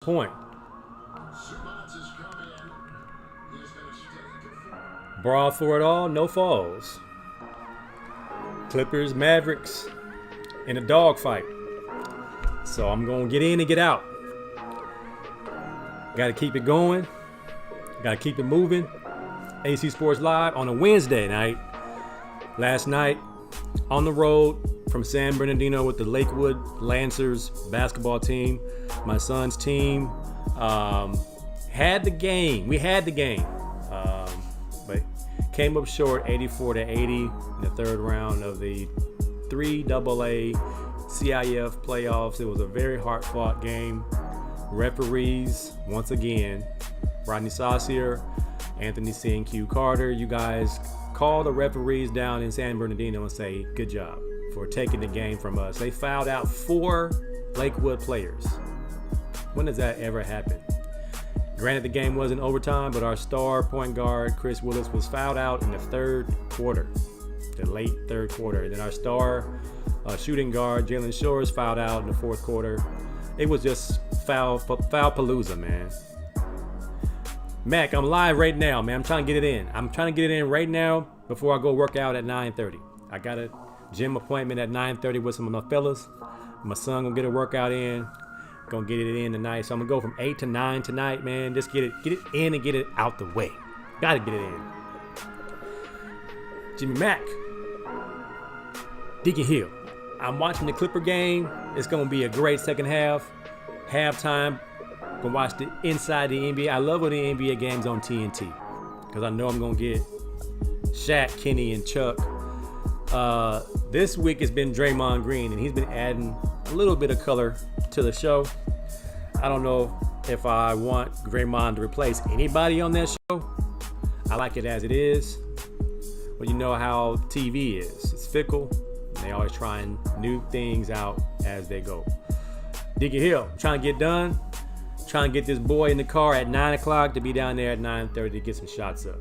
Point. Brawl for it all, no falls. Clippers, Mavericks in a dogfight. So I'm going to get in and get out. Got to keep it going. Got to keep it moving. AC Sports Live on a Wednesday night. Last night on the road from San Bernardino with the Lakewood Lancers basketball team. My son's team had the game. We had the game. But came up short 84-80 in the third round of the 3AA CIF playoffs. It was a very hard-fought game. Referees, once again, Rodney Saucier, Anthony C&Q Carter, you guys call the referees down in San Bernardino and say, good job for taking the game from us. They fouled out 4 Lakewood players. When does that ever happen? Granted, the game wasn't overtime, but our star point guard, Chris Willis, was fouled out in the third quarter, the late third quarter. And then our star shooting guard, Jalen Shores, fouled out in the fourth quarter. It was just foul palooza, man. Mac, I'm live right now, man. I'm trying to get it in. I'm trying to get it in right now before I go work out at 9:30. I got a gym appointment at 9:30 with some of my fellas. My son gonna get a workout in. Gonna get it in tonight. So I'm gonna go from 8 to 9 tonight, man. Just get it in and get it out the way. Gotta get it in. Jimmy Mack. Deacon Hill. I'm watching the Clipper game. It's gonna be a great second half. Halftime. Gonna watch the inside the NBA. I love when the NBA games on TNT. Because I know I'm gonna get Shaq, Kenny, and Chuck. This week it's been Draymond Green, and he's been adding a little bit of color to the show. I don't know if I want Draymond to replace anybody on that show. I like it as it is. But you know how TV is. It's fickle. And they always trying new things out as they go. Deacon Hill, trying to get done. Trying to get this boy in the car at 9 o'clock to be down there at 9:30 to get some shots up.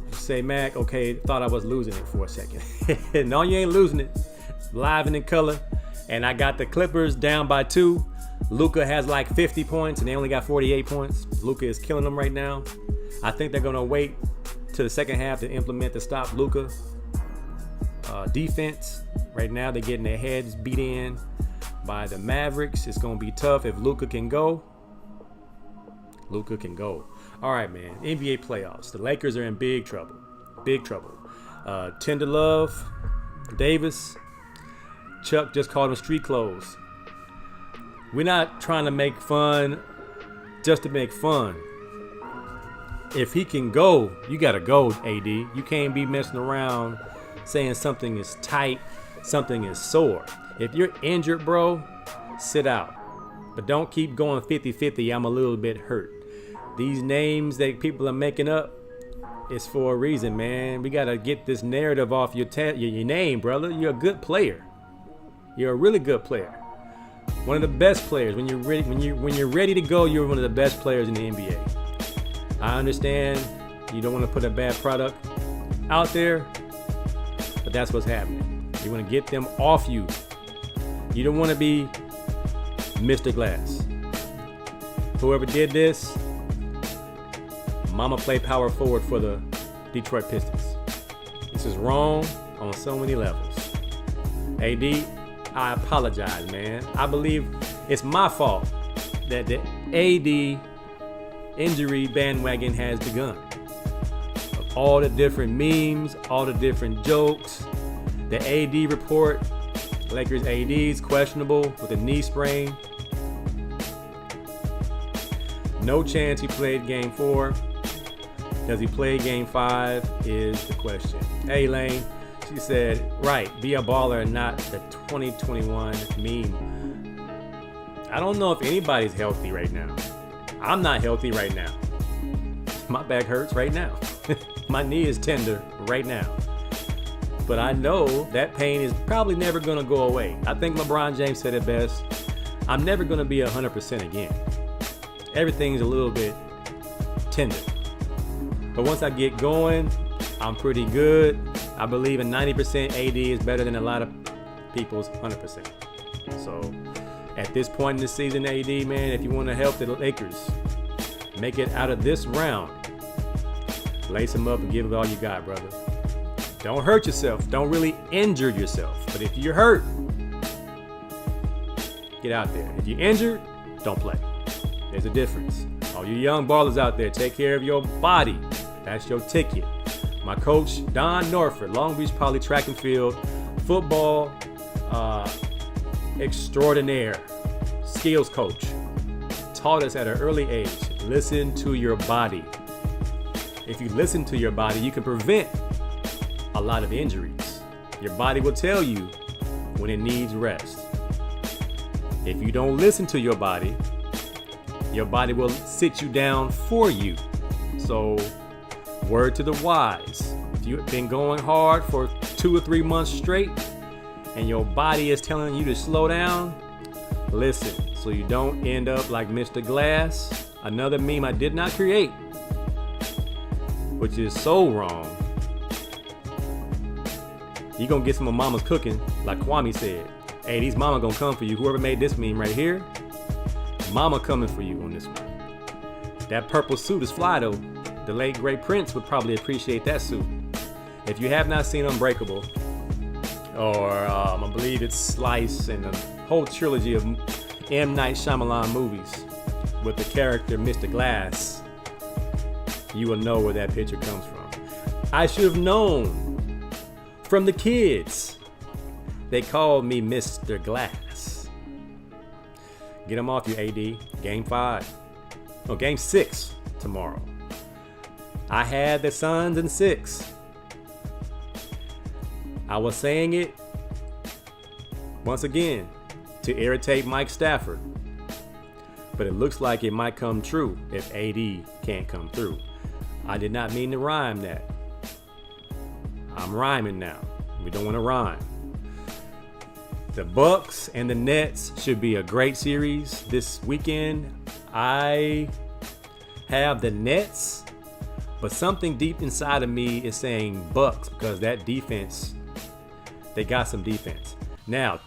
You say, Mac, okay, thought I was losing it for a second. No, you ain't losing it. Live and in color. And I got the Clippers down by 2. Luka has like 50 points and they only got 48 points. Luka is killing them right now. I think they're going to wait to the second half to implement the stop Luka defense. Right now they're getting their heads beat in by the Mavericks. It's going to be tough if Luka can go. Luka can go. All right, man. NBA playoffs. The Lakers are in big trouble. Big trouble. Tender Love, Davis, Chuck just called him street clothes. We're not trying to make fun just to make fun. If he can go, you got to go, AD. You can't be messing around saying something is tight, something is sore. If you're injured, bro, sit out. But don't keep going 50-50. I'm a little bit hurt. These names that people are making up, it's for a reason, man. We got to get this narrative off your name, brother. You're a good player. You're a really good player. One of the best players. When you're ready to go, you're one of the best players in the NBA. I understand you don't want to put a bad product out there, but that's what's happening. You want to get them off you. You don't want to be Mr. Glass. Whoever did this, mama play power forward for the Detroit Pistons. This is wrong on so many levels. AD, I apologize, man. I believe it's my fault that the AD injury bandwagon has begun. Of all the different memes, all the different jokes, the AD report, Lakers AD's questionable with a knee sprain. No chance he played game 4. Does he play game 5 is the question. Hey, Lane, she said, right, be a baller and not the 2021 meme. I don't know if anybody's healthy right now. I'm not healthy right now. My back hurts right now. My knee is tender right now. But I know that pain is probably never going to go away. I think LeBron James said it best. I'm never going to be 100% again. Everything's a little bit tender. But once I get going, I'm pretty good. I believe in 90% AD is better than a lot of people's 100%. So At this point in the season, AD, man, if you want to help the Lakers make it out of this round, lace them up and give it all you got, brother. Don't hurt yourself. Don't really injure yourself. But if you're hurt, get out there. If you're injured, don't play. There's a difference. All you young ballers out there, take care of your body. That's your ticket. My coach, Don Norford, Long Beach Poly Track and Field, football extraordinaire, skills coach, taught us at an early age, listen to your body. If you listen to your body, you can prevent a lot of injuries. Your body will tell you when it needs rest. If you don't listen to your body will sit you down for you. So, word to the wise. If you've been going hard for 2 or 3 months straight and your body is telling you to slow down, listen so you don't end up like Mr. Glass, another meme I did not create, which is so wrong. You're gonna get some of mama's cooking, like Kwame said. Hey, these mama gonna come for you. Whoever made this meme right here, mama coming for you on this one. That purple suit is fly though. The late great Prince would probably appreciate that suit. If you have not seen Unbreakable, or I believe it's Slice and the whole trilogy of M. Night Shyamalan movies with the character Mr. Glass, you will know where that picture comes from. I should have known from the kids. They called me Mr. Glass. Get them off you, AD. Game 6 tomorrow. I had the Suns in 6. I was saying it once again to irritate Mike Stafford, but it looks like it might come true if AD can't come through. I did not mean to rhyme that. I'm rhyming now. We don't want to rhyme. The Bucks and the Nets should be a great series this weekend. I have the Nets, but something deep inside of me is saying Bucks because that defense, they got some defense. Now,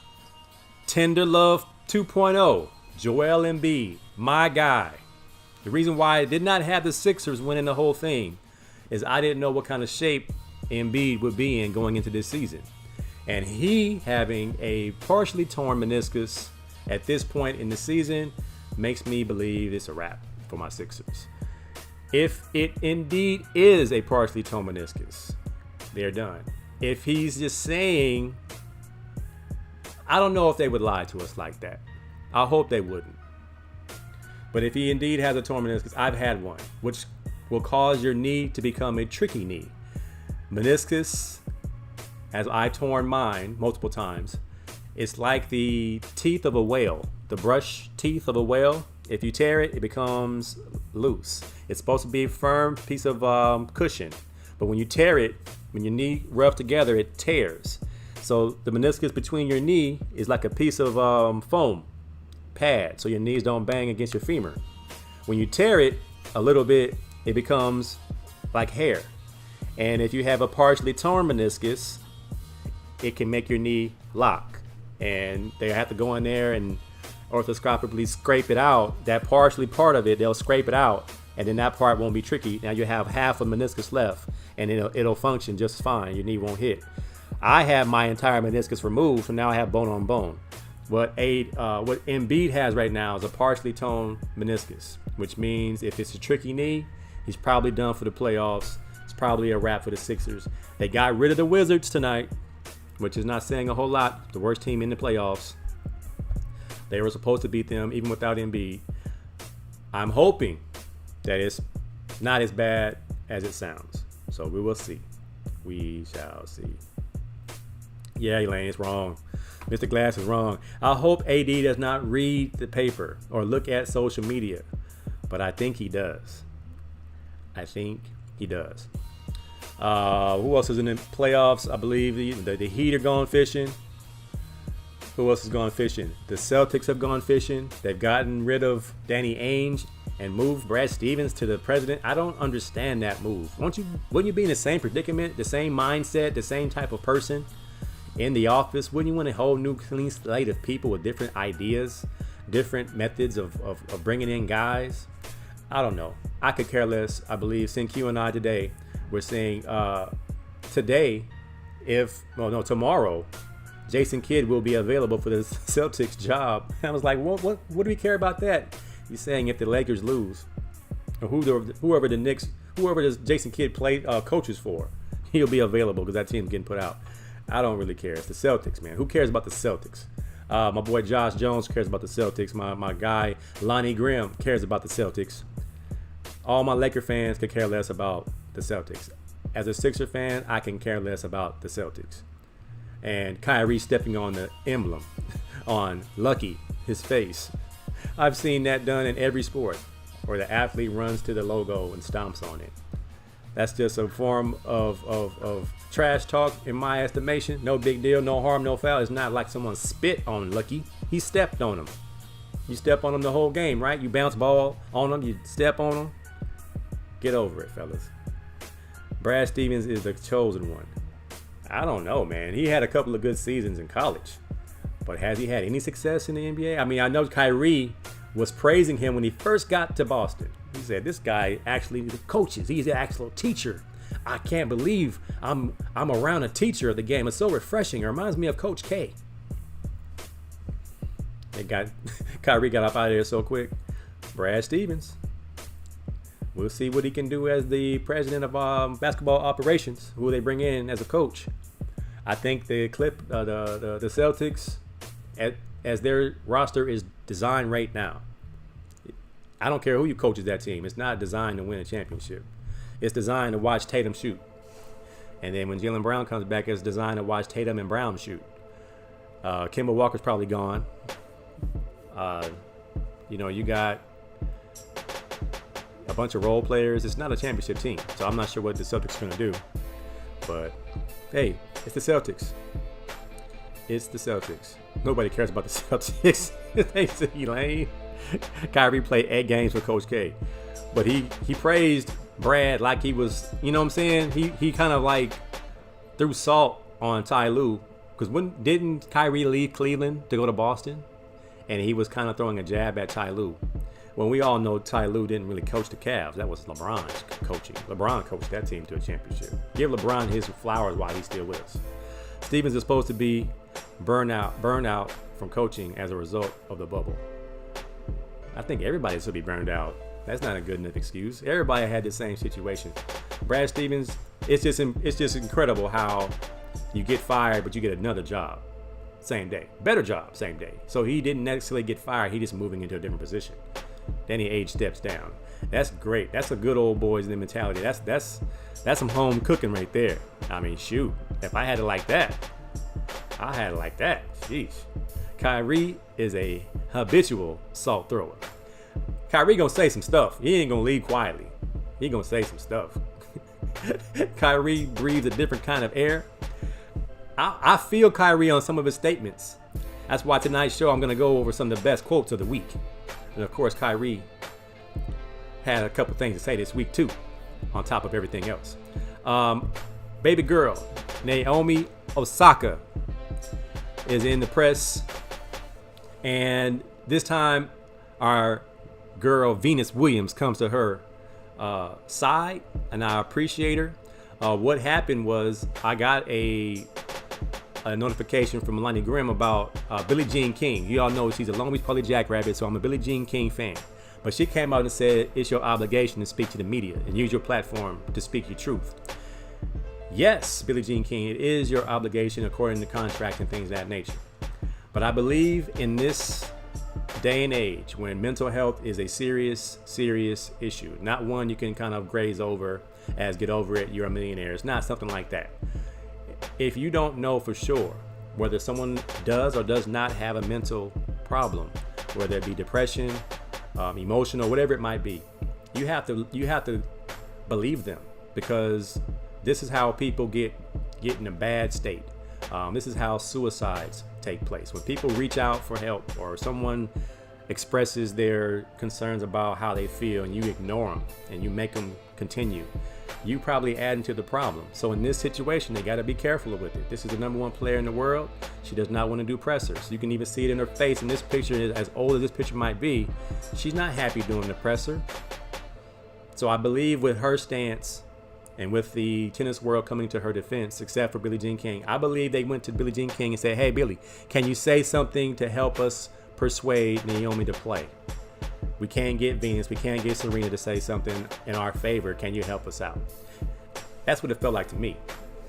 Tender Love 2.0, Joel Embiid, my guy. The reason why I did not have the Sixers winning the whole thing is I didn't know what kind of shape Embiid would be in going into this season. And he having a partially torn meniscus at this point in the season makes me believe it's a wrap for my Sixers. If it indeed is a partially torn meniscus, they're done. If he's just saying, I don't know if they would lie to us like that. I hope they wouldn't. But if he indeed has a torn meniscus, I've had one, which will cause your knee to become a tricky knee. Meniscus, as I've torn mine multiple times, it's like the teeth of a whale, the brush teeth of a whale. If you tear it, it becomes loose. It's supposed to be a firm piece of cushion. But when you tear it, when your knee rubs together, it tears. So the meniscus between your knee is like a piece of foam pad, so your knees don't bang against your femur. When you tear it a little bit, it becomes like hair. And if you have a partially torn meniscus, it can make your knee lock. And they have to go in there and orthoscopically scrape it out. That partially part of it, they'll scrape it out, and then that part won't be tricky. Now you have half a meniscus left, and it'll function just fine. Your knee won't hit. I have my entire meniscus removed, so now I have bone on bone. What Embiid has right now is a partially torn meniscus, which means if it's a tricky knee, he's probably done for the playoffs. It's probably a wrap for the Sixers. They got rid of the Wizards tonight, which is not saying a whole lot. The worst team in the playoffs. They were supposed to beat them even without Embiid. I'm hoping that it's not as bad as it sounds. So we will see. We shall see. Yeah, Elaine, it's wrong. Mr. Glass is wrong. I hope AD does not read the paper or look at social media, but I think he does. Who else is in the playoffs? I believe the Heat are going fishing. Who else is going fishing? The Celtics have gone fishing. They've gotten rid of Danny Ainge and moved Brad Stevens to the president. I don't understand that move. Wouldn't you be in the same predicament, the same mindset, the same type of person in the office? Wouldn't you want a whole new clean slate of people with different ideas? different methods of bringing in guys. I don't know. I could care less. I believe Q and I today, we're saying tomorrow, Jason Kidd will be available for the Celtics job. I was like, what do we care about that? He's saying if the Lakers lose, or whoever does Jason Kidd coaches for, he'll be available because that team's getting put out. I don't really care. It's the Celtics, man. Who cares about the Celtics? My boy Josh Jones cares about the Celtics. My guy Lonnie Grimm cares about the Celtics. All my Laker fans could care less about the Celtics. As a Sixer fan, I can care less about the Celtics. And Kyrie stepping on the emblem on Lucky, his face. I've seen that done in every sport where the athlete runs to the logo and stomps on it. That's just a form of trash talk in my estimation. No big deal, no harm, no foul. It's not like someone spit on Lucky. He stepped on him. You step on him the whole game, right? You bounce ball on him, you step on him. Get over it, fellas. Brad Stevens is the chosen one. I don't know, man. He had a couple of good seasons in college, but has he had any success in the NBA? I mean, I know Kyrie was praising him when he first got to Boston. He said, this guy actually coaches. He's an actual teacher. I can't believe I'm around a teacher of the game. It's so refreshing. It reminds me of Coach K. Kyrie got up out of there so quick. Brad Stevens. We'll see what he can do as the president of basketball operations. Who they bring in as a coach. I think the Celtics, as their roster is designed right now, I don't care who you coaches that team. It's not designed to win a championship. It's designed to watch Tatum shoot. And then when Jaylen Brown comes back, it's designed to watch Tatum and Brown shoot. Kemba Walker's probably gone. You got a bunch of role players. It's not a championship team, so I'm not sure what the Celtics are going to do. But, hey, it's the Celtics. It's the Celtics. Nobody cares about the Celtics. They say Elaine. Kyrie played 8 games for Coach K. But he praised Brad like he was, you know what I'm saying? He kind of like threw salt on Ty Lue. Because didn't Kyrie leave Cleveland to go to Boston? And he was kind of throwing a jab at Ty Lue. When we all know Ty Lue didn't really coach the Cavs. That was LeBron's coaching. LeBron coached that team to a championship. Give LeBron his flowers while he's still with us. Stevens is supposed to be burned out from coaching as a result of the bubble. I think everybody should be burned out. That's not a good enough excuse. Everybody had the same situation. Brad Stevens, it's just incredible how you get fired, but you get another job same day. Better job, same day. So he didn't necessarily get fired. He just moving into a different position. Then he age steps down. That's great. That's a good old boys mentality. That's some home cooking right there. I mean, shoot. If I had it like that, I had it like that. Sheesh. Kyrie is a habitual salt thrower. Kyrie gonna say some stuff. He ain't gonna leave quietly. He gonna say some stuff. Kyrie breathes a different kind of air. I feel Kyrie on some of his statements. That's why tonight's show I'm gonna go over some of the best quotes of the week. And of course, Kyrie had a couple things to say this week too, on top of everything else. Baby girl Naomi Osaka is in the press, and this time our girl Venus Williams comes to her side, and I appreciate her. What happened was I got a notification from Lonnie Grimm about Billie Jean King. You all know she's a Long Beach Poly Jackrabbit, so I'm a Billie Jean King fan. But she came out and said it's your obligation to speak to the media and use your platform to speak your truth. Yes, Billie Jean King, it is your obligation according to contract and things of that nature. But I believe in this day and age when mental health is a serious issue, not one you can kind of graze over as get over it, you're a millionaire. It's not something like that. If you don't know for sure whether someone does or does not have a mental problem, whether it be depression, emotional, whatever it might be, you have to believe them, because this is how people get in a bad state. This is how suicides take place. When people reach out for help or someone expresses their concerns about how they feel and you ignore them and you make them continue, you probably adding to the problem. So in this situation, they got to be careful with it. This is the #1 player in the world. She does not want to do pressers. You can even see it in her face in this picture. As old as this picture might be, she's not happy doing the presser. So I believe with her stance and with the tennis world coming to her defense, except for Billie Jean King, I believe they went to Billie Jean King and said, hey, Billie, can you say something to help us persuade Naomi to play? We can't get Venus, we can't get Serena to say something in our favor. Can you help us out? That's what it felt like to me.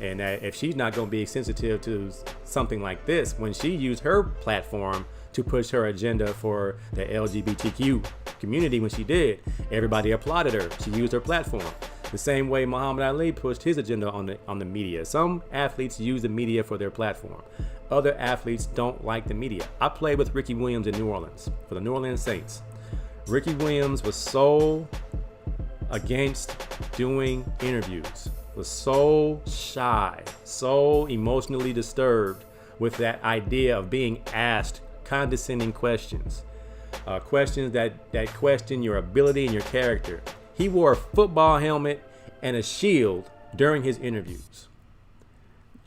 And if she's not going to be sensitive to something like this, when she used her platform to push her agenda for the LGBTQ community, when she did, everybody applauded her. She used her platform. The same way Muhammad Ali pushed his agenda on the media. Some athletes use the media for their platform. Other athletes don't like the media. I played with Ricky Williams in New Orleans for the New Orleans Saints. Ricky Williams was so against doing interviews, was so shy, so emotionally disturbed with that idea of being asked condescending questions, questions that question your ability and your character. He wore a football helmet and a shield during his interviews.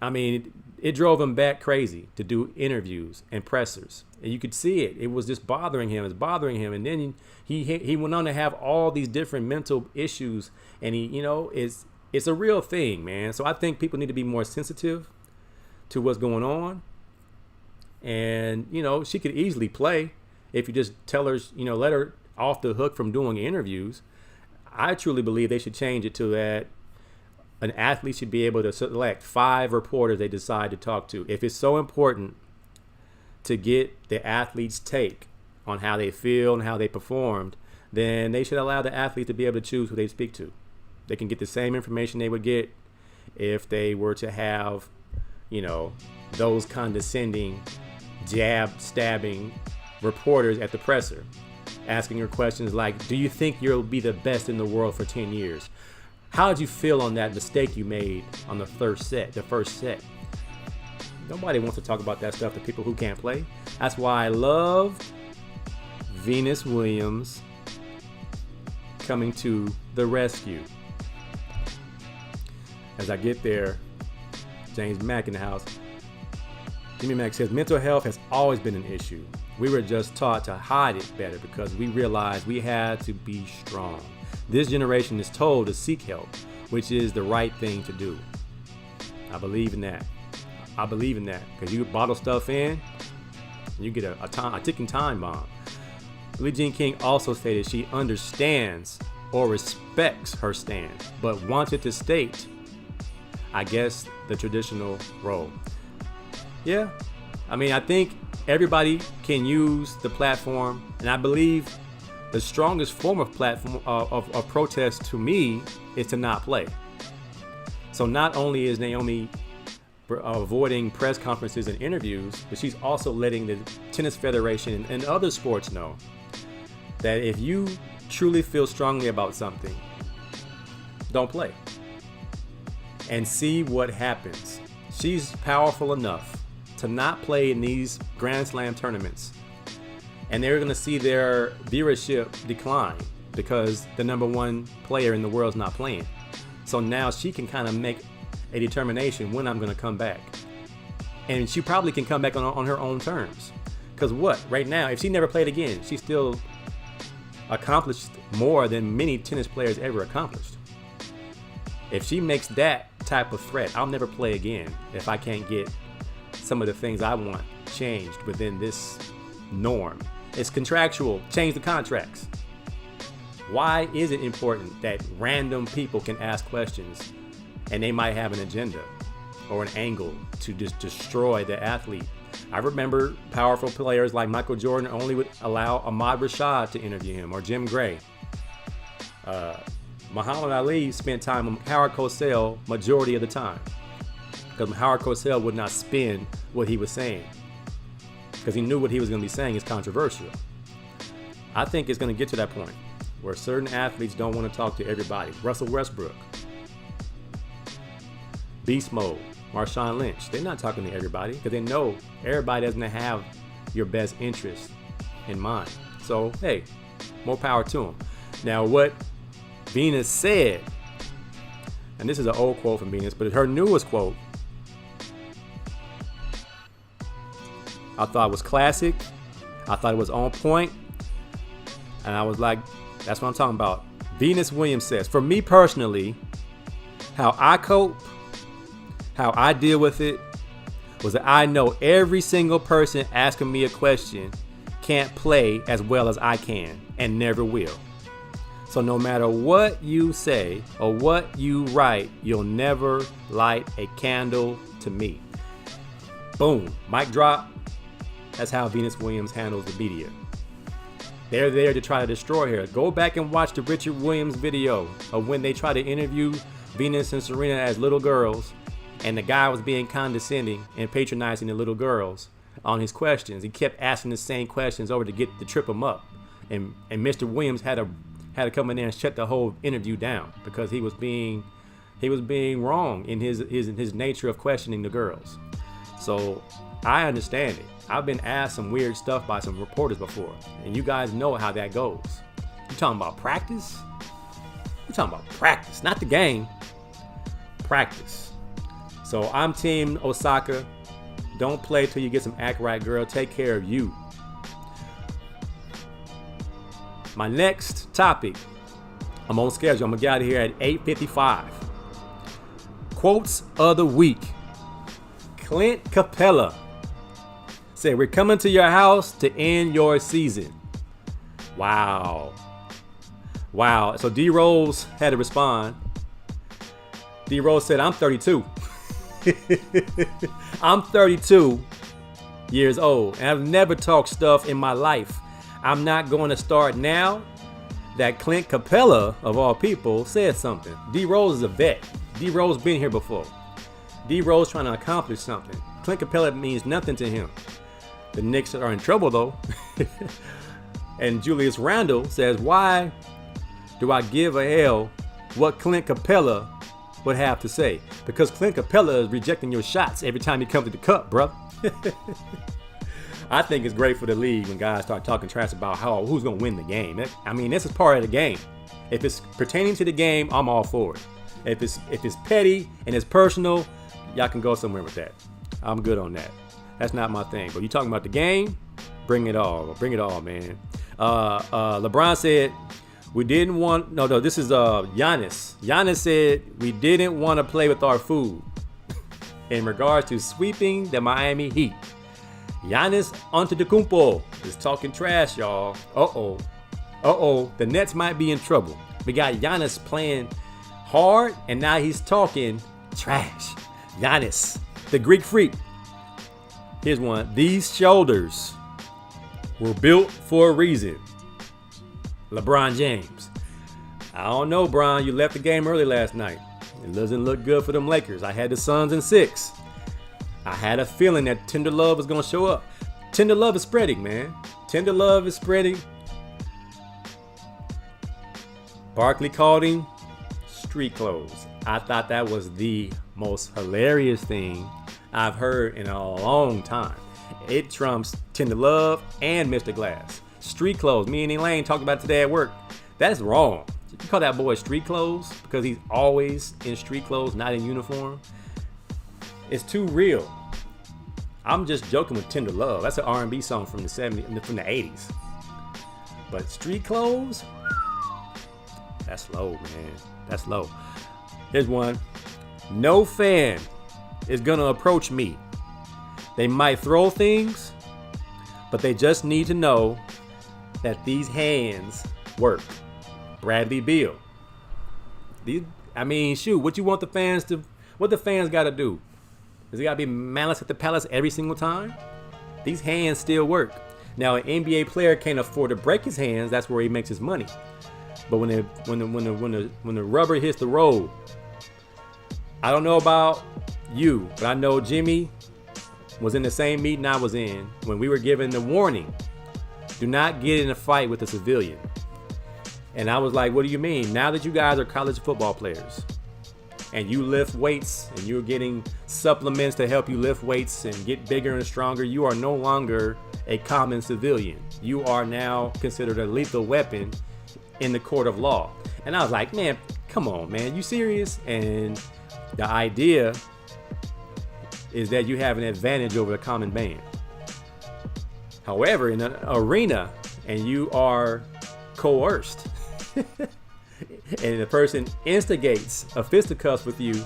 I mean, it drove him back crazy to do interviews and pressers. And you could see it. It was just bothering him. It's bothering him. And then he went on to have all these different mental issues. And it's a real thing, man. So I think people need to be more sensitive to what's going on. And, she could easily play if you just tell her, let her off the hook from doing interviews. I truly believe they should change it to that an athlete should be able to select 5 reporters they decide to talk to. If it's so important to get the athlete's take on how they feel and how they performed, then they should allow the athlete to be able to choose who they speak to. They can get the same information they would get if they were to have, those condescending, jab-stabbing reporters at the presser, asking her questions like, do you think you'll be the best in the world for 10 years? How did you feel on that mistake you made on the first set? Nobody wants to talk about that stuff to people who can't play. That's why I love Venus Williams coming to the rescue. As I get there, James Mack in the house. Jimmy Mack says, mental health has always been an issue. We were just taught to hide it better because we realized we had to be strong. This generation is told to seek help, which is the right thing to do. I believe in that. Because you bottle stuff in, and you get a ticking time bomb. Billie Jean King also stated she understands or respects her stand, but wanted to state, I guess, the traditional role. Yeah, I think everybody can use the platform, and I believe the strongest form of platform of protest to me is to not play. So not only is Naomi avoiding press conferences and interviews, but she's also letting the Tennis Federation and other sports know that if you truly feel strongly about something, don't play. And see what happens. She's powerful enough to not play in these Grand Slam tournaments. And they're going to see their viewership decline because the #1 player in the world is not playing. So now she can kind of make a determination when I'm going to come back. And she probably can come back on her own terms. Because right now, if she never played again, she still accomplished more than many tennis players ever accomplished. If she makes that type of threat, I'll never play again if I can't get some of the things I want changed within this norm. It's contractual. Change the contracts. Why is it important that random people can ask questions and they might have an agenda or an angle to just destroy the athlete? I remember powerful players like Michael Jordan only would allow Ahmad Rashad to interview him, or Jim Gray. Muhammad Ali spent time with Howard Cosell majority of the time because Howard Cosell would not spin what he was saying because he knew what he was going to be saying is controversial. I think it's going to get to that point where certain athletes don't want to talk to everybody. Russell Westbrook, Beast Mode, Marshawn Lynch, they're not talking to everybody because they know everybody doesn't have your best interest in mind. So, hey, more power to them. Now, what Venus said and this is an old quote from Venus, but her newest quote, I thought was classic. I thought it was on point. And I was like, that's what I'm talking about. Venus Williams says, for me personally, how I cope, how I deal with it, was that I know every single person asking me a question can't play as well as I can and never will. So no matter what you say or what you write, you'll never light a candle to me. Boom, mic drop. That's how Venus Williams handles the media. They're there to try to destroy her. Go back and watch the Richard Williams video of when they try to interview Venus and Serena as little girls, and the guy was being condescending and patronizing the little girls on his questions. He kept asking the same questions over to trip him up, and Mr. Williams had to come in there and shut the whole interview down because he was being wrong in his nature of questioning the girls. So I understand it. I've been asked some weird stuff by some reporters before, and you guys know how that goes. You talking about practice? You talking about practice, not the game. Practice. So I'm team Osaka. Don't play till you get some act right, girl. Take care of you. My next topic, I'm on schedule. I'm gonna get out of here at 8:55. Quotes of the week. Clint Capella said, we're coming to your house to end your season. Wow. So D Rose had to respond. D Rose said, I'm 32. I'm 32 years old, and I've never talked stuff in my life. I'm not going to start now that Clint Capella, of all people, said something. D Rose is a vet. D Rose been here before. D Rose trying to accomplish something. Clint Capella means nothing to him. The Knicks are in trouble though. And Julius Randle says, why do I give a hell what Clint Capella would have to say? Because Clint Capella is rejecting your shots every time you come to the cup, bro. I think it's great for the league when guys start talking trash about who's going to win the game. I mean, this is part of the game. If it's pertaining to the game, I'm all for it. If it's petty and it's personal, y'all can go somewhere with that. I'm good on that. That's not my thing. But you talking about the game? Bring it all. Bring it all, man. LeBron said, we didn't want... No, this is Giannis. Giannis said, we didn't want to play with our food in regards to sweeping the Miami Heat. Giannis Antetokounmpo is talking trash, y'all. Uh-oh. The Nets might be in trouble. We got Giannis playing hard, and now he's talking trash. Giannis, the Greek freak. Here's one. These shoulders were built for a reason. LeBron James. I don't know, Bron. You left the game early last night. It doesn't look good for them Lakers. I had the Suns in 6. I had a feeling that Tender Love was going to show up. Tender Love is spreading, man. Tender Love is spreading. Barkley called him street clothes. I thought that was the most hilarious thing I've heard in a long time. It trumps Tender Love and Mr. Glass. Street clothes. Me and Elaine talked about it today at work. That's wrong. You call that boy street clothes because he's always in street clothes, not in uniform. It's too real. I'm just joking with Tender Love. That's an R&B song from the 70s, from the 80s. But street clothes? That's low, man. That's low. Here's one. No fan is gonna approach me. They might throw things, but they just need to know that these hands work. Bradley Beal. What you want the fans to? What the fans got to do? Does it got to be malice at the palace every single time? These hands still work. Now, an NBA player can't afford to break his hands. That's where he makes his money. But when the rubber hits the road, I don't know about you, but I know Jimmy was in the same meeting I was in when we were given the warning: do not get in a fight with a civilian. And I was like, what do you mean? Now that you guys are college football players and you lift weights and you're getting supplements to help you lift weights and get bigger and stronger, you are no longer a common civilian. You are now considered a lethal weapon in the court of law. And I was like, man, Come on, man. You serious? And the idea is that you have an advantage over the common man. However, in an arena and you are coerced and the person instigates a fisticuffs with you,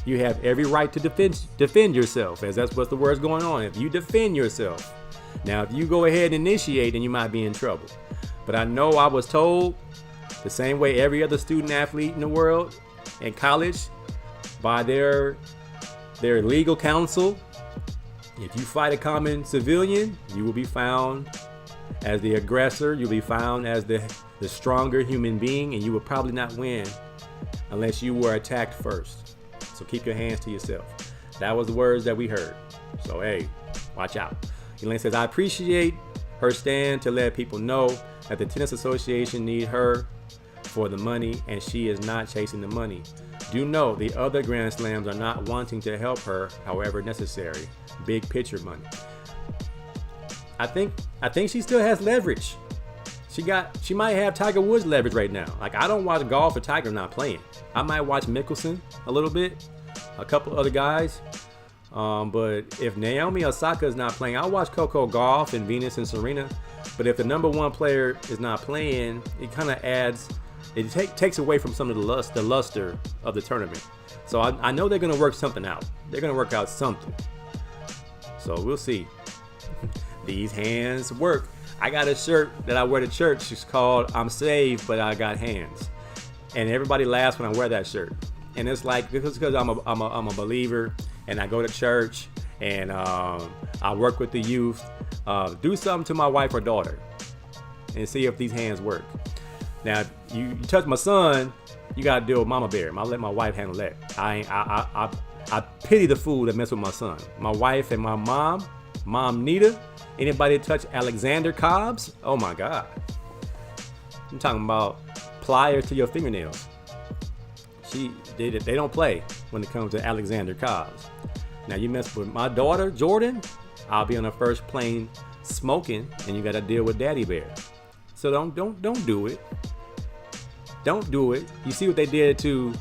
you have every right to defend yourself, as that's what the word's going on. If you defend yourself. Now, if you go ahead and initiate, then you might be in trouble. But I know I was told the same way every other student athlete in the world in college by their legal counsel, if you fight a common civilian, you will be found as the aggressor. You'll be found as the stronger human being, and you will probably not win unless you were attacked first. So keep your hands to yourself. That was the words that we heard. So, hey, watch out. Elaine says, I appreciate her stand to let people know that the Tennis Association need her for the money, and she is not chasing the money. Do know the other Grand Slams are not wanting to help her, however necessary. Big picture money. I think she still has leverage. She might have Tiger Woods leverage right now. Like, I don't watch golf if Tiger's not playing. I might watch Mickelson a little bit, a couple other guys. But if Naomi Osaka is not playing, I'll watch Coco Gauff and Venus and Serena. But if the number one player is not playing, it kind of adds, it takes away from some of the luster of the tournament. So I know they're going to work something out. They're going to work out something. So we'll see. These hands work. I got a shirt that I wear to church. It's called "I'm Saved, but I Got Hands," and everybody laughs when I wear that shirt. And it's like, because I'm a believer, and I go to church, and I work with the youth. Do something to my wife or daughter, and see if these hands work. Now, you touch my son, you gotta deal with Mama Bear. I'll let my wife handle that. I pity the fool that mess with my son. My wife and my Mom Nita. Anybody touch Alexander Cobbs? Oh my God. I'm talking about pliers to your fingernails. They don't play when it comes to Alexander Cobbs. Now you mess with my daughter, Jordan, I'll be on the first plane smoking, and you got to deal with Daddy Bear. So don't do it. Don't do it. You see what they did to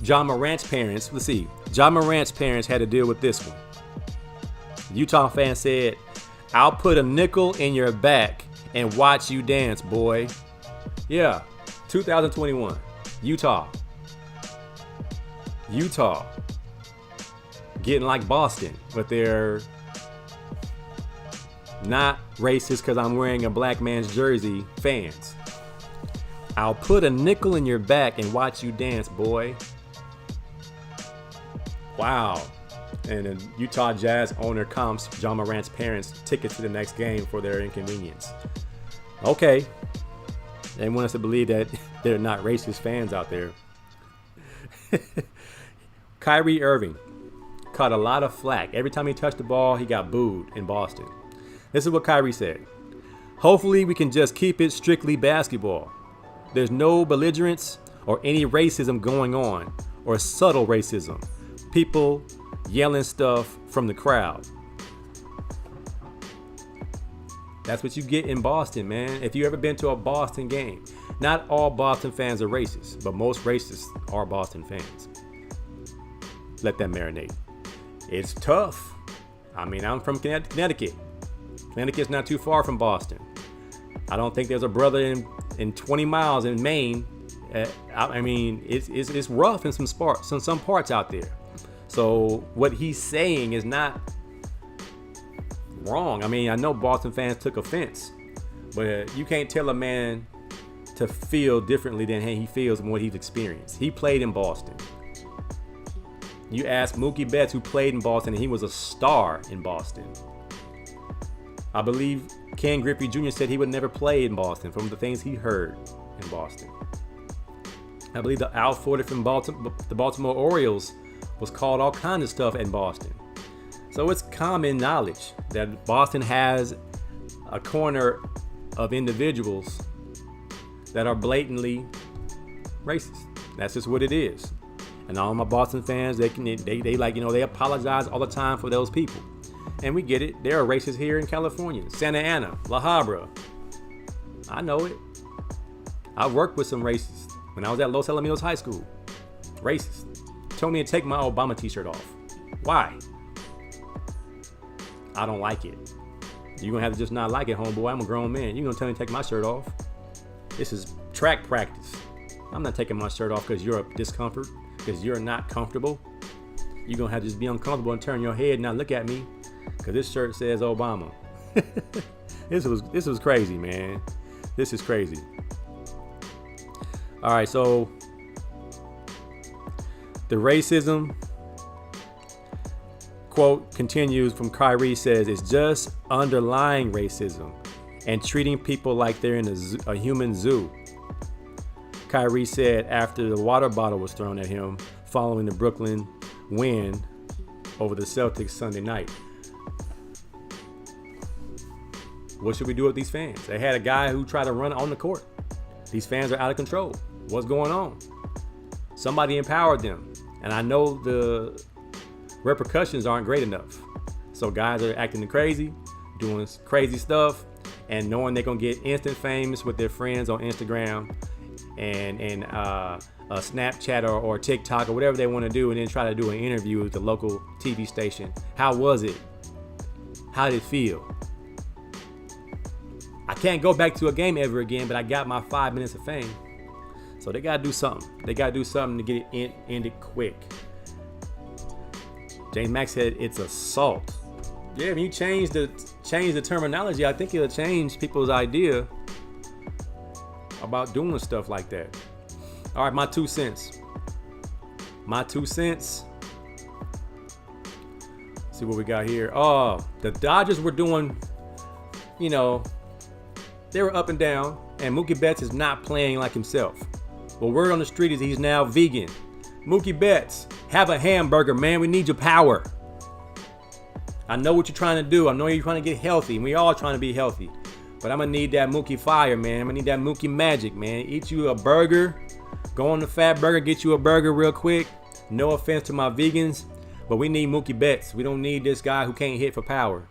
John Morant's parents. Let's see. John Morant's parents had to deal with this one. Utah fan said, I'll put a nickel in your back and watch you dance, boy. Yeah, 2021, Utah. Getting like Boston, but they're not racist because I'm wearing a black man's jersey fans. I'll put a nickel in your back and watch you dance, boy. Wow. And the Utah Jazz owner comps John Morant's parents tickets to the next game for their inconvenience. Okay. They want us to believe that they're not racist fans out there. Kyrie Irving caught a lot of flack. Every time he touched the ball, he got booed in Boston. This is what Kyrie said. Hopefully we can just keep it strictly basketball. There's no belligerence or any racism going on, or subtle racism. People yelling stuff from the crowd. That's what you get in Boston, man. If you ever been to a Boston game, not all Boston fans are racist, but most racists are Boston fans. Let that marinate. It's tough. I mean, I'm from Connecticut. Connecticut's not too far from Boston. I don't think there's a brother in 20 miles in Maine. I mean, it's rough in some parts out there. So what he's saying is not wrong. I mean, I know Boston fans took offense, but you can't tell a man to feel differently than he feels and what he's experienced. He played in Boston. You ask Mookie Betts, who played in Boston, and he was a star in Boston. I believe Ken Griffey Jr. said he would never play in Boston from the things he heard in Boston. I believe the outfielder from the Baltimore Orioles was called all kinds of stuff in Boston. So it's common knowledge that Boston has a corner of individuals that are blatantly racist. That's just what it is. And all my Boston fans, they apologize all the time for those people. And we get it. There are racists here in California, Santa Ana, La Habra. I know it. I've worked with some racists. when I was at Los Alamitos High School. Racist. Told me to take my Obama t-shirt off. Why? I don't like it. You're going to have to just not like it, homeboy. I'm a grown man. You're going to tell me to take my shirt off. This is track practice. I'm not taking my shirt off because you're a discomfort, because you're not comfortable. You're going to have to just be uncomfortable and turn your head and not look at me because this shirt says Obama. This was crazy, man. This is crazy. All right, so the racism quote continues from Kyrie, says it's just underlying racism and treating people like they're in a human zoo. Kyrie said after the water bottle was thrown at him following the Brooklyn win over the Celtics Sunday night. What should we do with these fans? They had a guy who tried to run on the court. These fans are out of control. What's going on? Somebody empowered them. And I know the repercussions aren't great enough. So guys are acting crazy, doing crazy stuff, and knowing they're going to get instant famous with their friends on Instagram and Snapchat or TikTok or whatever they want to do, and then try to do an interview with the local TV station. How was it? How did it feel? I can't go back to a game ever again, but I got my 5 minutes of fame. So they got to do something. They got to do something to get it ended quick. James Mack said it's assault. Yeah, if you change the terminology, I think it'll change people's idea about doing stuff like that. All right, my 2 cents. My 2 cents. See what we got here. Oh, the Dodgers were doing, they were up and down, and Mookie Betts is not playing like himself. Well, word on the street is he's now vegan. Mookie Betts, have a hamburger, man. We need your power. I know what you're trying to do. I know you're trying to get healthy, and we all trying to be healthy. But I'm going to need that Mookie fire, man. I'm going to need that Mookie magic, man. Eat you a burger. Go on the Fat Burger, get you a burger real quick. No offense to my vegans, but we need Mookie Betts. We don't need this guy who can't hit for power.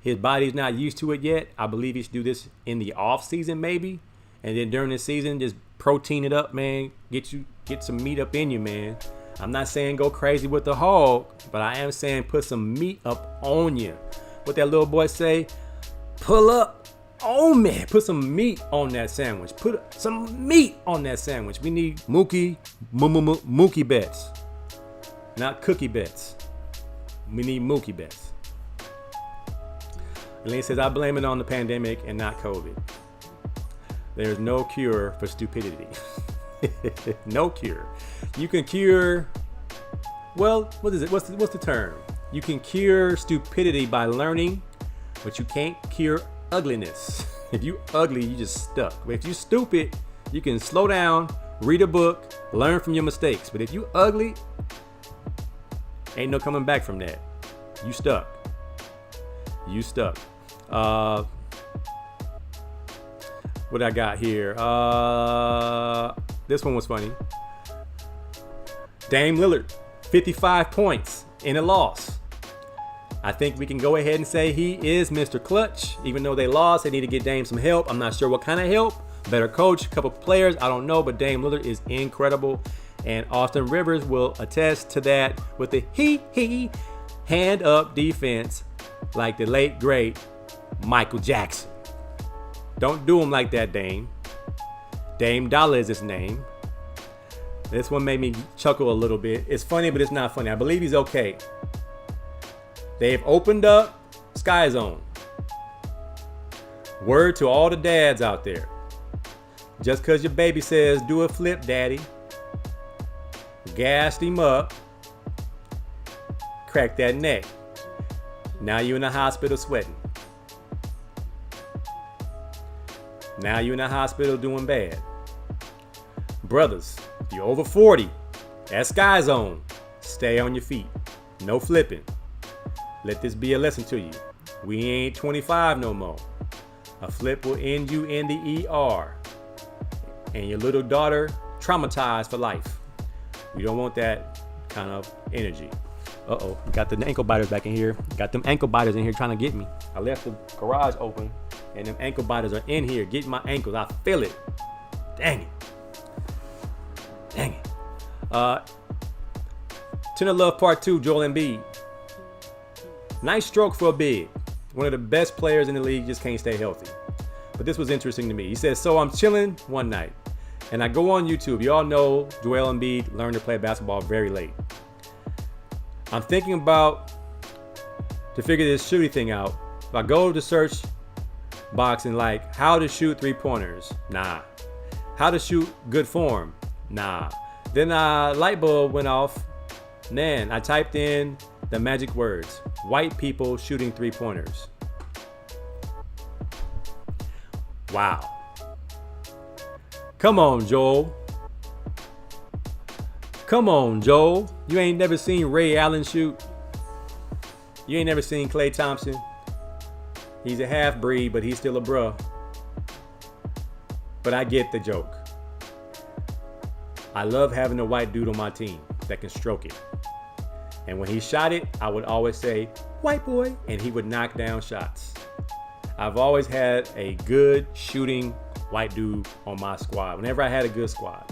His body's not used to it yet. I believe he should do this in the off season maybe. And then during the season, just protein it up, man. Get some meat up in you, man. I'm not saying go crazy with the hog, but I am saying put some meat up on you. What that little boy say? Pull up on me. Put some meat on that sandwich. Put some meat on that sandwich. We need Mookie Betts. Not Cookie Betts. We need Mookie Betts. Elaine says, I blame it on the pandemic and not COVID. There's no cure for stupidity. No cure. You can cure, well, what is it? What's the term? You can cure stupidity by learning, but you can't cure ugliness. If you ugly, you just stuck. But if you stupid, you can slow down, read a book, learn from your mistakes. But if you ugly, ain't no coming back from that. You stuck. You stuck. What I got here? This one was funny. Dame Lillard, 55 points in a loss. I think we can go ahead and say he is Mr. Clutch. Even though they lost, they need to get Dame some help. I'm not sure what kind of help. Better coach, a couple players, I don't know. But Dame Lillard is incredible. And Austin Rivers will attest to that with the hand up defense like the late, great Michael Jackson. Don't do him like that, Dame. Dame Dollar is his name. This one made me chuckle a little bit. It's funny, but it's not funny. I believe he's okay. They've opened up Sky Zone. Word to all the dads out there. Just because your baby says, do a flip, daddy. Gassed him up. Cracked that neck. Now you in the hospital sweating. Now you in the hospital doing bad. Brothers, if you're over 40, at Sky Zone, stay on your feet. No flipping. Let this be a lesson to you. We ain't 25 no more. A flip will end you in the ER. And your little daughter traumatized for life. We don't want that kind of energy. Uh-oh, got the ankle biters back in here. Got them ankle biters in here trying to get me. I left the garage open and them ankle biters are in here getting my ankles. I feel it. Dang it. Dang it. Tender Love Part 2, Joel Embiid. Nice stroke for a big. One of the best players in the league, just can't stay healthy. But this was interesting to me. He says, so I'm chilling one night, and I go on YouTube. You all know Joel Embiid learned to play basketball very late. I'm thinking about to figure this shooting thing out. If I go to the search box and like how to shoot 3-pointers, nah. How to shoot good form, nah. Then light bulb went off. Man, I typed in the magic words: white people shooting 3-pointers. Wow. Come on, Joel. Come on, Joel. You ain't never seen Ray Allen shoot. You ain't never seen Klay Thompson. He's a half-breed, but he's still a bruh. But I get the joke. I love having a white dude on my team that can stroke it. And when he shot it, I would always say, white boy, and he would knock down shots. I've always had a good shooting white dude on my squad. Whenever I had a good squad,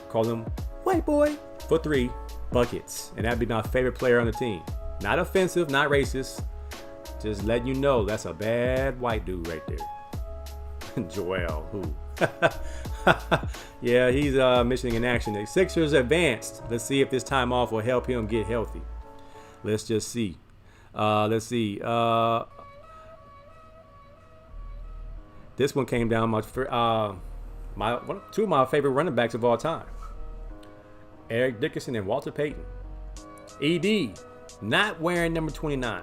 call him white boy for 3 buckets. And that'd be my favorite player on the team. Not offensive, not racist. Just letting you know that's a bad white dude right there. Joel, who? Yeah, he's missing in action. The Sixers advanced. Let's see if this time off will help him get healthy. Let's just see. Let's see. This one came down two of my favorite running backs of all time. Eric Dickerson and Walter Payton. ED not wearing number 29.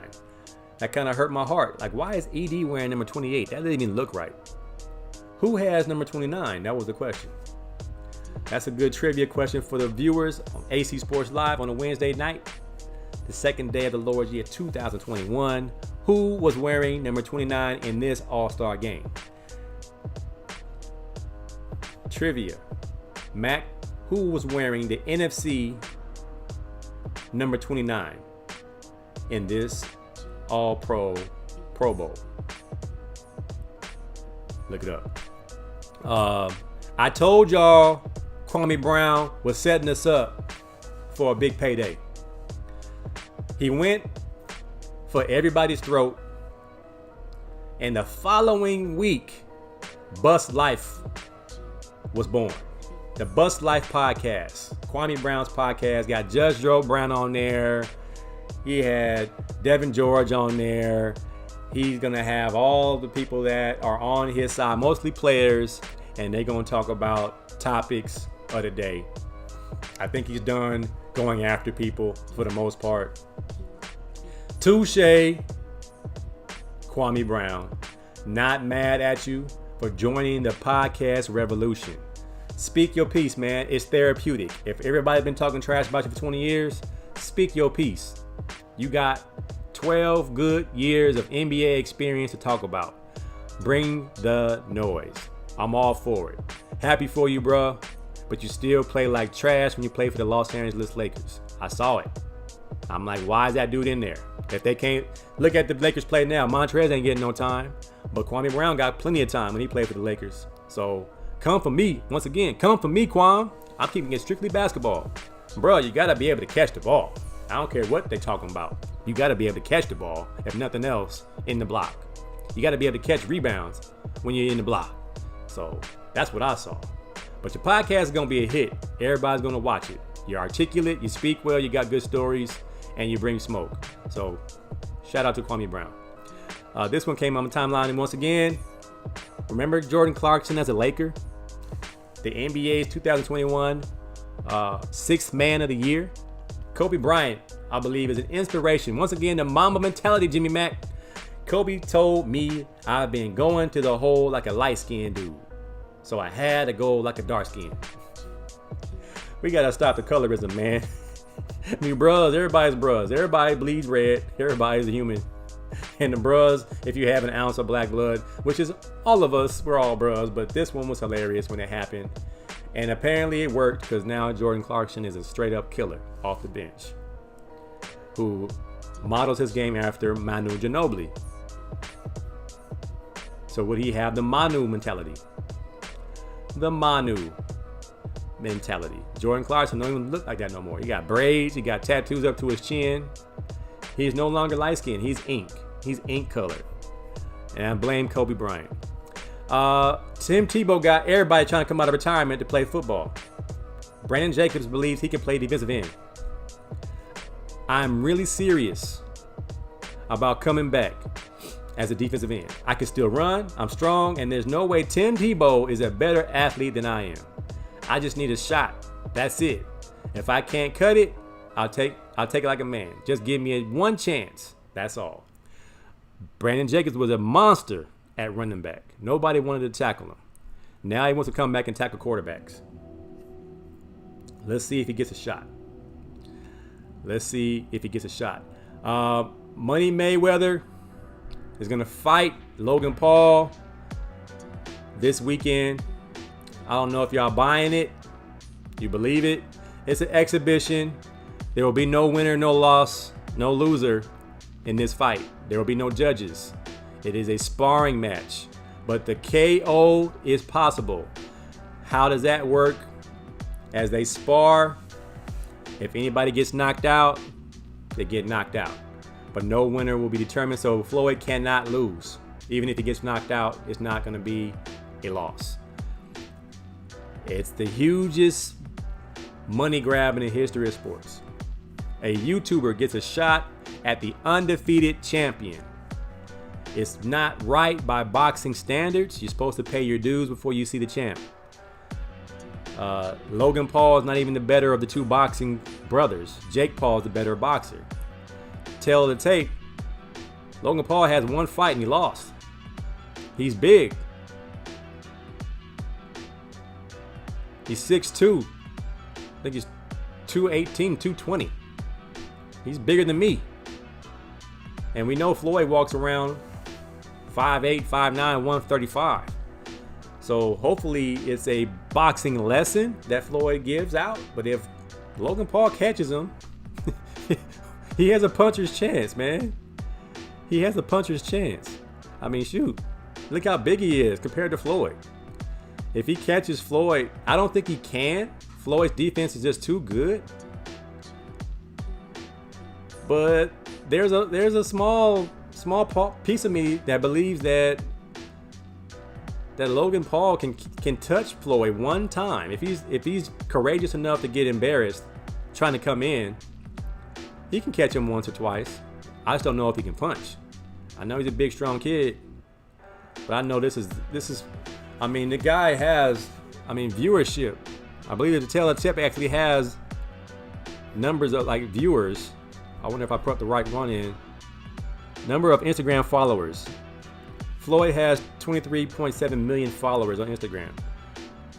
That kind of hurt my heart. Like, why is ED wearing number 28? That doesn't even look right. Who has number 29? That was the question. That's a good trivia question for the viewers on AC Sports Live on a Wednesday night, the second day of the Lord's year 2021. Who was wearing number 29 in this All-Star game? Trivia. Mac, who was wearing the NFC number 29 in this All-Pro Pro Bowl? Look it up. I told y'all Kwame Brown was setting us up for a big payday. He went for everybody's throat, and the following week, Bust Life was born. The Bust Life podcast, Kwame Brown's podcast, got Judge Joe Brown on there. He had Devin George on there. He's going to have all the people that are on his side, mostly players, and they're going to talk about topics of the day. I think he's done going after people for the most part. Touche, Kwame Brown. Not mad at you for joining the podcast revolution. Speak your piece, man. It's therapeutic. If everybody's been talking trash about you for 20 years, speak your piece. You got 12 good years of NBA experience to talk about. Bring the noise. I'm all for it. Happy for you, bro. But you still play like trash when you play for the Los Angeles Lakers. I saw it. I'm like, why is that dude in there? If they can't look at the Lakers play now, Montrez ain't getting no time. But Kwame Brown got plenty of time when he played for the Lakers. So come for me. Once again, come for me, Kwame. I'm keeping it strictly basketball. Bro, you got to be able to catch the ball. I don't care what they're talking about. You got to be able to catch the ball, if nothing else, in the block. You got to be able to catch rebounds when you're in the block. So that's what I saw. But your podcast is going to be a hit. Everybody's going to watch it. You're articulate, you speak well, you got good stories, and you bring smoke. So shout out to Kwame Brown. This one came on the timeline, and once again, remember Jordan Clarkson as a Laker? The NBA's 2021 Sixth Man of the Year. Kobe Bryant, I believe, is an inspiration. Once again, the Mamba mentality, Jimmy Mack. Kobe told me I've been going to the hole like a light-skinned dude. So I had to go like a dark-skinned. We got to stop the colorism, man. I mean, bros, everybody's bros. Everybody bleeds red. Everybody's a human. And the bros, if you have an ounce of black blood, which is all of us, we're all bros, but this one was hilarious when it happened. And apparently it worked because now Jordan Clarkson is a straight up killer off the bench who models his game after Manu Ginobili. So would he have the Manu mentality? The Manu. mentality. Jordan Clarkson don't even look like that no more. He got braids. He got tattoos up to his chin. He's no longer light skinned. He's ink. He's ink colored. And I blame Kobe Bryant. Tim Tebow got everybody trying to come out of retirement to play football. Brandon Jacobs believes he can play defensive end. I'm really serious about coming back as a defensive end. I can still run. I'm strong. And there's no way Tim Tebow is a better athlete than I am. I just need a shot. That's it. If I can't cut it, I'll take it like a man. Just give me one chance. That's all. Brandon Jacobs was a monster at running back. Nobody wanted to tackle him. Now he wants to come back and tackle quarterbacks. Let's see if he gets a shot. Money Mayweather is going to fight Logan Paul this weekend. I don't know if y'all buying it. You believe it? It's an exhibition. There will be no winner, no loss, no loser in this fight. There will be no judges. It is a sparring match, but the KO is possible. How does that work? As they spar, if anybody gets knocked out, they get knocked out. But no winner will be determined, so Floyd cannot lose. Even if he gets knocked out, it's not going to be a loss. It's the hugest money grab in the history of sports. A YouTuber gets a shot at the undefeated champion. It's not right by boxing standards. You're supposed to pay your dues before you see the champ. Logan Paul is not even the better of the two boxing brothers. Jake Paul is the better boxer. Tell the tape, Logan Paul has one fight and he lost. He's big. He's 6'2". I think he's 218, 220. He's bigger than me. And we know Floyd walks around 5'8", 5'9", 135. So hopefully it's a boxing lesson that Floyd gives out. But if Logan Paul catches him, he has a puncher's chance, man. He has a puncher's chance. I mean, shoot. Look how big he is compared to Floyd. If he catches Floyd, I don't think he can. Floyd's defense is just too good. But there's a small piece of me that believes that Logan Paul can touch Floyd one time. If he's courageous enough to get embarrassed trying to come in, he can catch him once or twice. I just don't know if he can punch. I know he's a big, strong kid, but I know this is. I mean, the guy has, viewership. I believe that the Untitled Chapter actually has numbers of viewers. I wonder if I put the right one in. Number of Instagram followers. Floyd has 23.7 million followers on Instagram.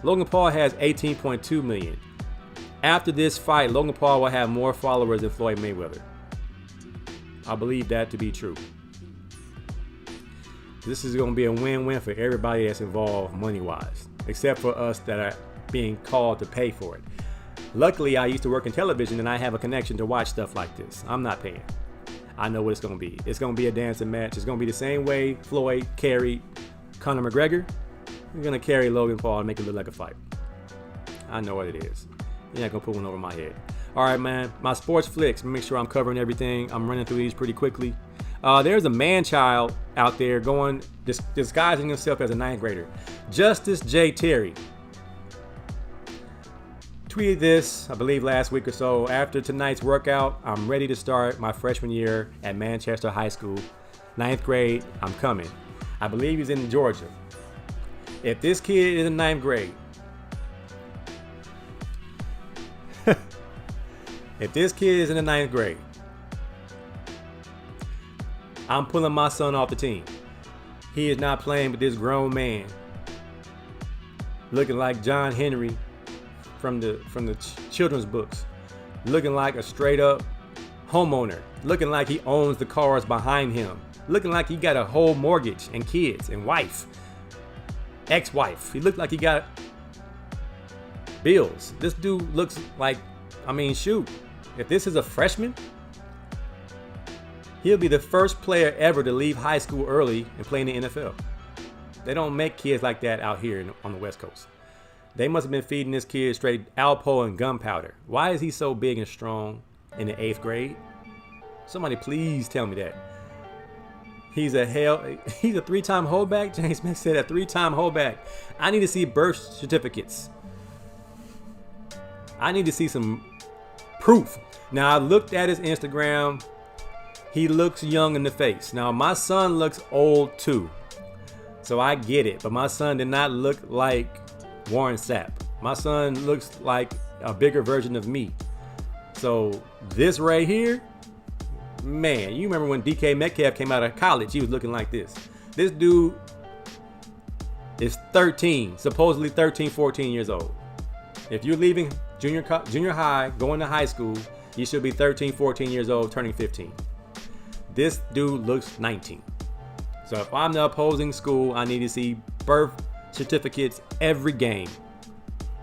Logan Paul has 18.2 million. After this fight, Logan Paul will have more followers than Floyd Mayweather. I believe that to be true. This is going to be a win-win for everybody that's involved money-wise, except for us that are being called to pay for it. Luckily, I used to work in television and I have a connection to watch stuff like this. I'm not paying. I know what it's going to be. It's going to be a dancing match. It's going to be the same way Floyd carried Conor McGregor. We're going to carry Logan Paul and make it look like a fight. I know what it is. You're not going to put one over my head. All right, man. My sports flicks. Make sure I'm covering everything. I'm running through these pretty quickly. There's a man-child out there disguising himself as a ninth grader. Justice J. Terry tweeted this, I believe, last week or so. After tonight's workout, I'm ready to start my freshman year at Manchester High School. Ninth grade, I'm coming. I believe he's in Georgia. If this kid is in ninth grade, I'm pulling my son off the team. He is not playing with this grown man looking like John Henry from the children's books, looking like a straight up homeowner, looking like he owns the cars behind him, looking like he got a whole mortgage and kids and wife, ex-wife. He looked like he got bills. This dude looks like, shoot, if this is a freshman, he'll be the first player ever to leave high school early and play in the NFL. They don't make kids like that out here on the West Coast. They must have been feeding this kid straight Alpo and gunpowder. Why is he so big and strong in the 8th grade? Somebody please tell me that. He's a 3-time holdback. James Smith said a 3-time holdback. I need to see birth certificates. I need to see some proof. Now, I looked at his Instagram. He looks young in the face. Now, my son looks old too. So I get it. But my son did not look like Warren Sapp. My son looks like a bigger version of me. So this right here, man, you remember when DK Metcalf came out of college, he was looking like this. This dude is 13, supposedly 13, 14 years old. If you're leaving junior high, going to high school, you should be 13, 14 years old, turning 15. This dude looks 19. So if I'm the opposing school, I need to see birth certificates every game.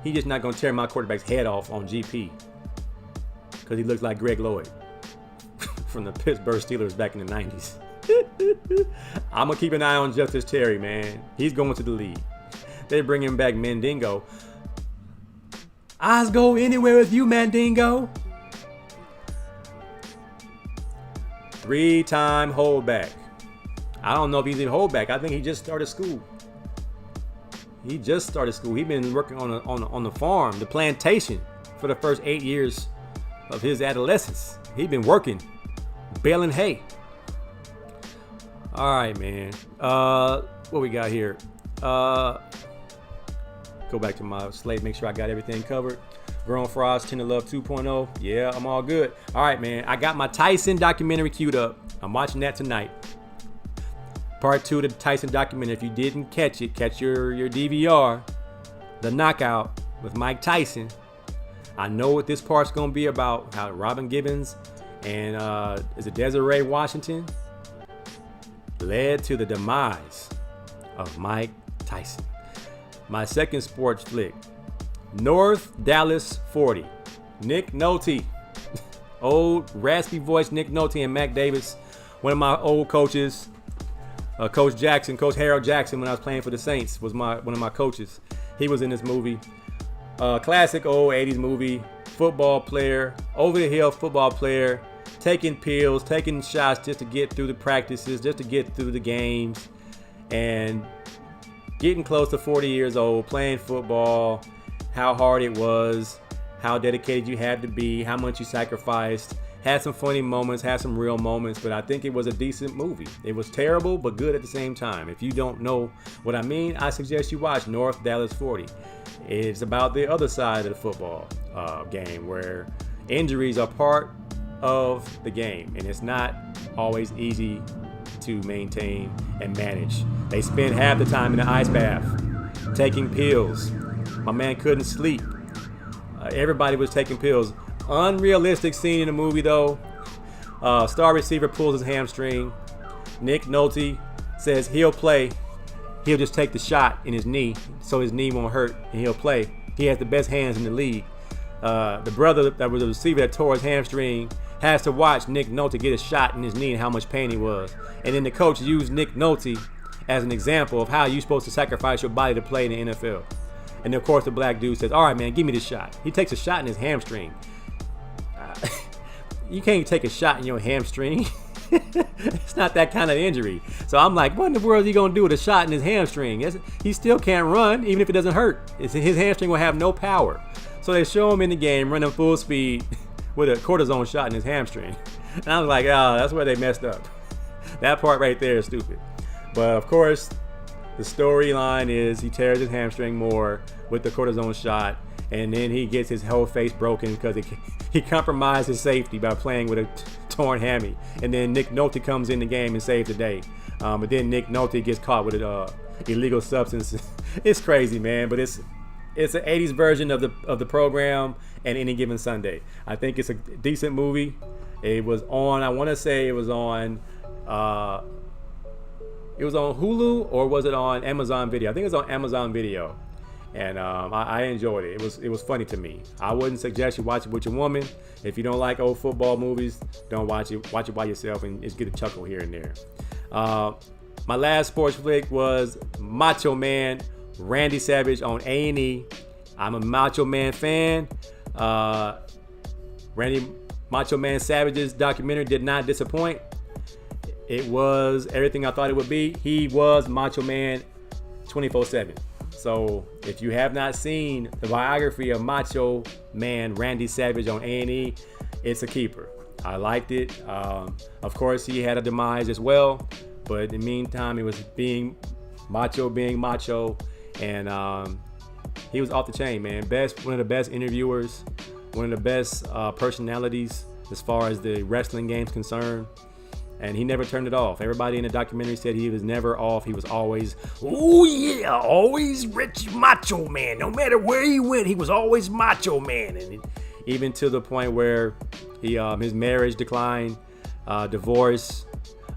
He's just not going to tear my quarterback's head off on GP because he looks like Greg Lloyd from the Pittsburgh Steelers back in the 90s. I'm going to keep an eye on Justice Terry, man. He's going to the league. They're bringing back Mandingo. I'll go anywhere with you, Mandingo. 3-time holdback. I don't know if he's a holdback. I think he just started school. He's been working on the farm, the plantation, for the first 8 years of his adolescence. He's been working, baling hay. All right, man. What we got here? Go back to my slate, make sure I got everything covered. Verone Frost, Tender Love 2.0. Yeah, I'm all good. All right, man. I got my Tyson documentary queued up. I'm watching that tonight. Part 2 of the Tyson documentary. If you didn't catch it, catch your DVR. The Knockout with Mike Tyson. I know what this part's going to be about. How Robin Gibbons and is it Desiree Washington led to the demise of Mike Tyson. My second sports flick, North Dallas 40. Nick Nolte. Old raspy voice Nick Nolte and Mac Davis. One of my old coaches. Coach Harold Jackson, when I was playing for the Saints, was one of my coaches. He was in this movie. Classic old 80s movie. Football player, over the hill football player, taking pills, taking shots just to get through the practices, just to get through the games, and getting close to 40 years old, playing football, how hard it was, how dedicated you had to be, how much you sacrificed. Had some funny moments, had some real moments, but I think it was a decent movie. It was terrible, but good at the same time. If you don't know what I mean, I suggest you watch North Dallas 40. It's about the other side of the football game where injuries are part of the game, and it's not always easy to maintain and manage. They spent half the time in the ice bath, taking pills. My man couldn't sleep. Everybody was taking pills. Unrealistic scene in the movie though. Star receiver pulls his hamstring. Nick Nolte says he'll play. He'll just take the shot in his knee so his knee won't hurt and he'll play. He has the best hands in the league. The brother that was the receiver that tore his hamstring has to watch Nick Nolte get a shot in his knee and how much pain he was. And then the coach used Nick Nolte as an example of how you're supposed to sacrifice your body to play in the NFL. And of course the black dude says, all right, man, give me the shot. He takes a shot in his hamstring. You can't take a shot in your hamstring. It's not that kind of injury. So I'm like, what in the world is he going to do with a shot in his hamstring? He still can't run, even if it doesn't hurt. His hamstring will have no power. So they show him in the game running full speed with a cortisone shot in his hamstring. And I was like, oh, that's where they messed up. That part right there is stupid. But of course, the storyline is he tears his hamstring more with the cortisone shot. And then he gets his whole face broken because he compromised his safety by playing with a torn hammy. And then Nick Nolte comes in the game and saves the day. But then Nick Nolte gets caught with an illegal substance. It's crazy, man. But it's an 80s version of the program and Any Given Sunday. I think it's a decent movie. It was on, I want to say it was on Hulu, or was it on Amazon Video? I think it was on Amazon Video. And I enjoyed it. It was funny to me. I wouldn't suggest you watch it with your woman. If you don't like old football movies, don't watch it. Watch it by yourself and just get a chuckle here and there. My last sports flick was Macho Man Randy Savage on A&E. I'm a Macho Man fan. Randy Macho Man Savage's documentary did not disappoint. It was everything I thought it would be. He was Macho Man 24/7. So if you have not seen the biography of Macho Man Randy Savage on A&E, it's a keeper. I liked it. Of course, he had a demise as well, but in the meantime, it was being macho, and he was off the chain, man. One of the best interviewers, one of the best personalities as far as the wrestling game's concerned. And he never turned it off. Everybody in the documentary said he was never off. He was always, oh yeah, always rich Macho Man. No matter where he went, he was always Macho Man. And even to the point where his marriage declined, divorce,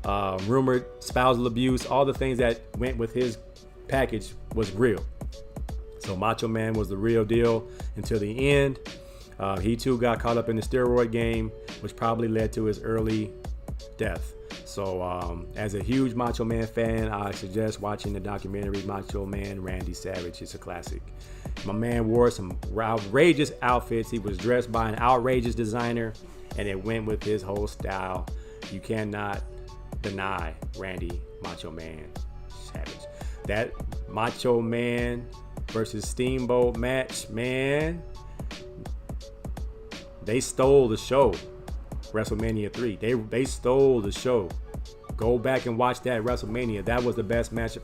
rumored spousal abuse, all the things that went with his package was real. So Macho Man was the real deal until the end. He too got caught up in the steroid game, which probably led to his early death. So as a huge Macho Man fan, I suggest watching the documentary Macho Man Randy Savage. It's a classic. My man wore some outrageous outfits. He was dressed by an outrageous designer, and it went with his whole style. You cannot deny Randy Macho Man Savage. That Macho Man versus Steamboat match, man, they stole the show. WrestleMania 3. They stole the show. Go back and watch that WrestleMania. That was the best match.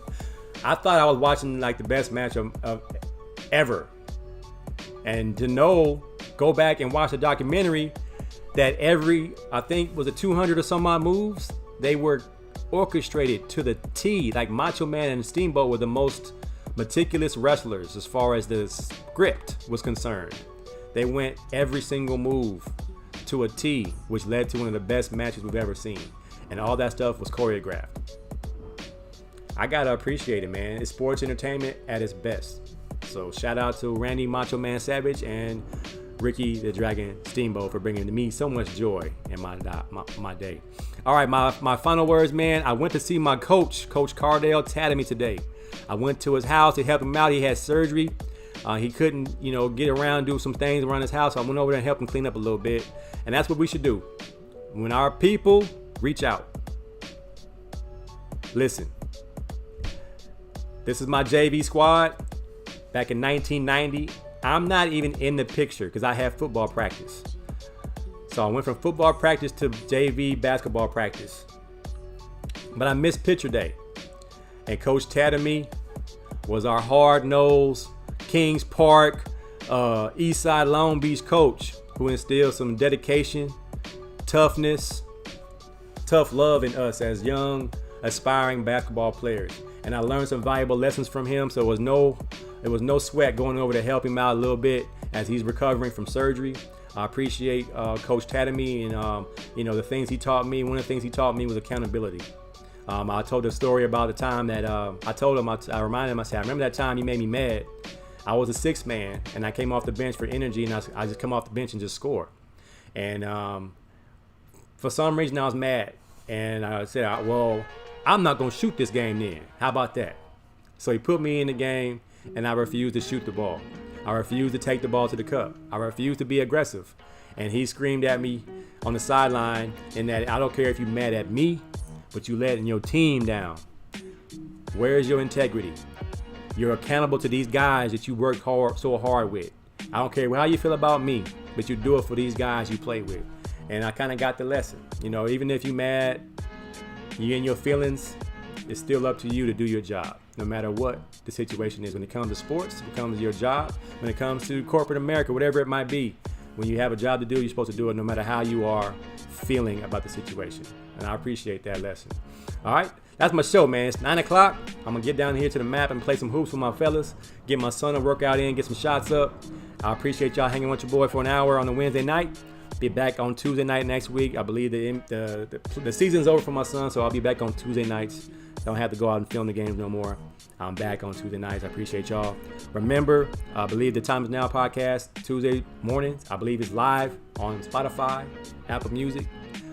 I thought I was watching like the best match of ever. And to go back and watch the documentary that I think was 200 or some odd moves, they were orchestrated to the T. Like Macho Man and Steamboat were the most meticulous wrestlers as far as the script was concerned. They went every single move to a T, which led to one of the best matches we've ever seen. And all that stuff was choreographed. I gotta appreciate it, man. It's sports entertainment at its best. So shout out to Randy Macho Man Savage and Ricky the Dragon Steamboat for bringing me so much joy in my day. All right, my final words, man. I went to see my coach, Coach Cardale Tatamy today. I went to his house to help him out. He had surgery. He couldn't, get around, do some things around his house. So I went over there and helped him clean up a little bit. And that's what we should do. When our people reach out. Listen. This is my JV squad. Back in 1990. I'm not even in the picture because I have football practice. So I went from football practice to JV basketball practice. But I missed picture day. And Coach Tatamy was our hard-nosed Kings Park, Eastside Long Beach coach who instilled some dedication, toughness, tough love in us as young, aspiring basketball players. And I learned some valuable lessons from him. So it was no sweat going over to help him out a little bit as he's recovering from surgery. I appreciate Coach Tatamy and the things he taught me. One of the things he taught me was accountability. I told a story about the time that I reminded him, I said, I remember that time you made me mad. I was a sixth man, and I came off the bench for energy, and I just come off the bench and just score. And for some reason, I was mad. And I said, well, I'm not going to shoot this game then. How about that? So he put me in the game, and I refused to shoot the ball. I refused to take the ball to the cup. I refused to be aggressive. And he screamed at me on the sideline in that I don't care if you're mad at me, but you letting your team down. Where's your integrity? You're accountable to these guys that you worked so hard with. I don't care how you feel about me, but you do it for these guys you play with. And I kind of got the lesson. Even if you're mad, you're in your feelings, it's still up to you to do your job, no matter what the situation is. When it comes to sports, when it comes to your job, when it comes to corporate America, whatever it might be, when you have a job to do, you're supposed to do it no matter how you are feeling about the situation. And I appreciate that lesson. All right, that's my show, man. It's 9 o'clock. I'm going to get down here to the map and play some hoops with my fellas, get my son a workout in, get some shots up. I appreciate y'all hanging with your boy for an hour on a Wednesday night. Be back on Tuesday night next week. I believe the season's over for my son, so I'll be back on Tuesday nights. Don't have to go out and film the games no more. I'm back on Tuesday nights. I appreciate y'all. Remember, I believe the Time Is Now podcast, Tuesday mornings, I believe is live on Spotify, Apple Music.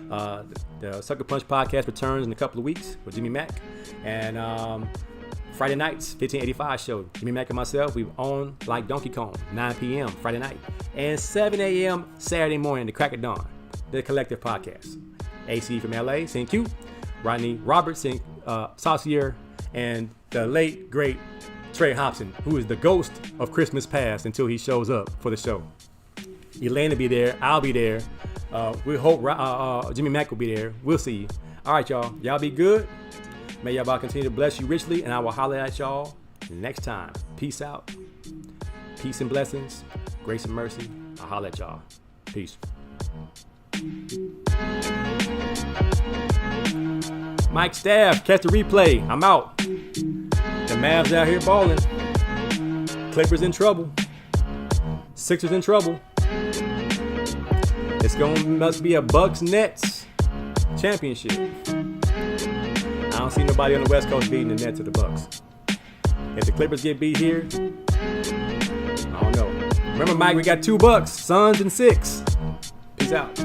The Sucker Punch podcast returns in a couple of weeks with Jimmy Mack. And Friday nights, 1585 show. Jimmy Mack and myself, we on like Donkey Kong, 9 p.m. Friday night. And 7 a.m. Saturday morning, the crack of dawn, the Collective Podcast. AC from LA, St. Q, Rodney Robertson, Saucier, and the late, great Trey Hobson, who is the ghost of Christmas past until he shows up for the show. Elaine will be there. I'll be there. We hope Jimmy Mack will be there. We'll see you. All right, y'all. Y'all be good. May y'all continue to bless you richly, and I will holler at y'all next time. Peace out. Peace and blessings. Grace and mercy. I'll holler at y'all. Peace. Mike Staff, catch the replay. I'm out. The Mavs out here balling. Clippers in trouble. Sixers in trouble. Must be a Bucks Nets championship. I don't see nobody on the West Coast beating the Nets or the Bucks. If the Clippers get beat here, I don't know. Remember, Mike, we got 2 Bucks, Suns and 6. Peace out.